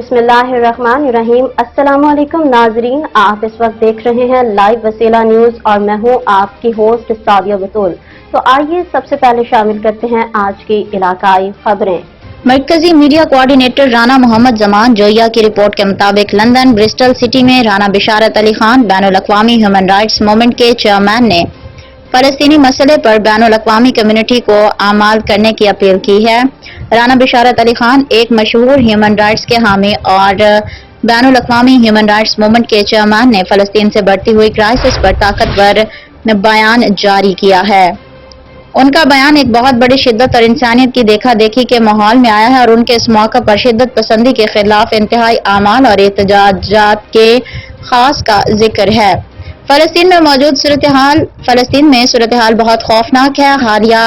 बिस्मिल्लाहिर्रहमानिर्रहीम। अस्सलामुअलैकुम नाजरीन, आप इस वक्त देख रहे हैं लाइव वसीला न्यूज और मैं हूं आपकी होस्ट सादिया बतूल। तो आइए सबसे पहले शामिल करते हैं आज की इलाकाई खबरें। मरकजी मीडिया कोऑर्डिनेटर राना मोहम्मद जमान जोया की रिपोर्ट के मुताबिक लंदन ब्रिस्टल सिटी में राना बिशारत अली खान बैनुल-अक़वामी ह्यूमन राइट्स मूवमेंट के चेयरमैन ने फलस्तीनी मसले पर बैनुल-अक़वामी कम्युनिटी को आमाल करने की अपील की है। राना बिशारत अली खान एक मशहूर ह्यूमन राइट्स के हामी और बैनुल-अक़वामी ह्यूमन राइट्स मूवमेंट के चेयरमैन ने फलस्तीन से बढ़ती हुई क्राइसिस पर ताकतवर बयान जारी किया है। उनका बयान एक बहुत बड़ी शिद्दत और इंसानियत की देखा देखी के माहौल में आया है और उनके इस मौका पर शिद्दत पसंदी के खिलाफ इंतहाई आमाल और एहतजाजात के खास का जिक्र है। फलस्तीन में सूरत हाल बहुत खौफनाक है। हालिया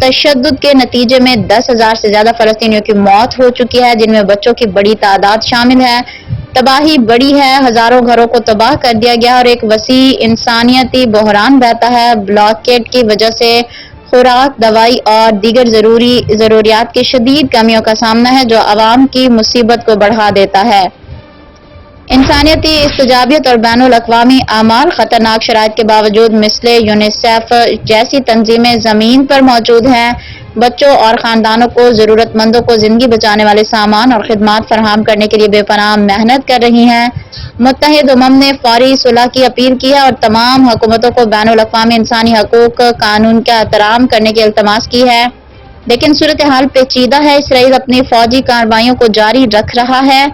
तशद्दुद के नतीजे में 10,000 से ज्यादा फलस्तीनियों की मौत हो चुकी है, जिनमें बच्चों की बड़ी तादाद शामिल है। तबाही बड़ी है, हजारों घरों को तबाह कर दिया गया और एक वसी इंसानियती बहरान बहता है। ब्लॉकेड की वजह से खुराक, दवाई और दीगर जरूरियात की शदीद कमियों का सामना है, जो अवाम की मुसीबत को बढ़ा देता है। इंसानियती इस्तिजाबियत और बैनुल-अक़वामी आमाल खतरनाक शराइत के बावजूद मिसले यूनिसेफ जैसी तंजीमें जमीन पर मौजूद हैं। बच्चों और खानदानों को जरूरतमंदों को जिंदगी बचाने वाले सामान और खिदमात फराहम करने के लिए बेपनाह मेहनत कर रही हैं। मुत्तहिद उम्म ने फौरी सुलह की अपील की है और तमाम हुकूमतों को बैनुल-अक़वामी इंसानी हकूक कानून का एहतराम करने की इल्तमास की है। लेकिन सूरत हाल पेचीदा है। इसराइल अपनी फौजी कार्रवाइयों को जारी रख रहा है,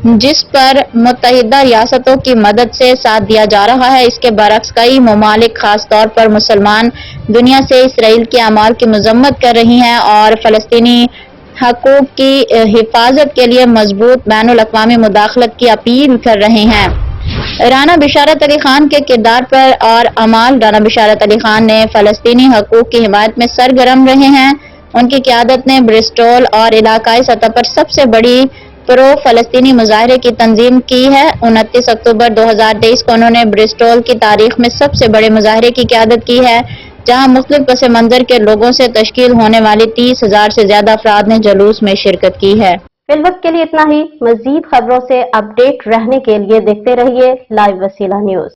जिस पर मुत्तहिदा रियासतों की मदद से साथ दिया जा रहा है। इसके बरक्स कई ममालिक खास तौर पर मुसलमान दुनिया से इसराइल के अमाल की मजम्मत कर रही हैं और फलस्तीनी हकूक की हिफाजत के लिए मजबूत बैनुल-अक़वामी मुदाखलत की अपील कर रहे हैं। राना बिशारत अली खान के किरदार पर और अमाल। राना बिशारत अली खान ने फलस्तीनी हकूक की हिमायत में सरगर्म रहे हैं। उनकी क़यादत ने ब्रिस्टल और इलाकाई सतह पर सबसे बड़ी प्रो फलस्तीनी मुजाहरे की तंजीम की है। 29 अक्टूबर 2023 को उन्होंने ब्रिस्टल की तारीख में सबसे बड़े मुजाहरे की क़यादत की है, जहां मुख्तलिफ पस मंजर के लोगों से तश्कील होने वाली 30,000 से ज्यादा अफराद ने जुलूस में शिरकत की है। फिलवक्त के लिए इतना ही। मजीद खबरों से अपडेट रहने के लिए देखते रहिए लाइव वसीला न्यूज।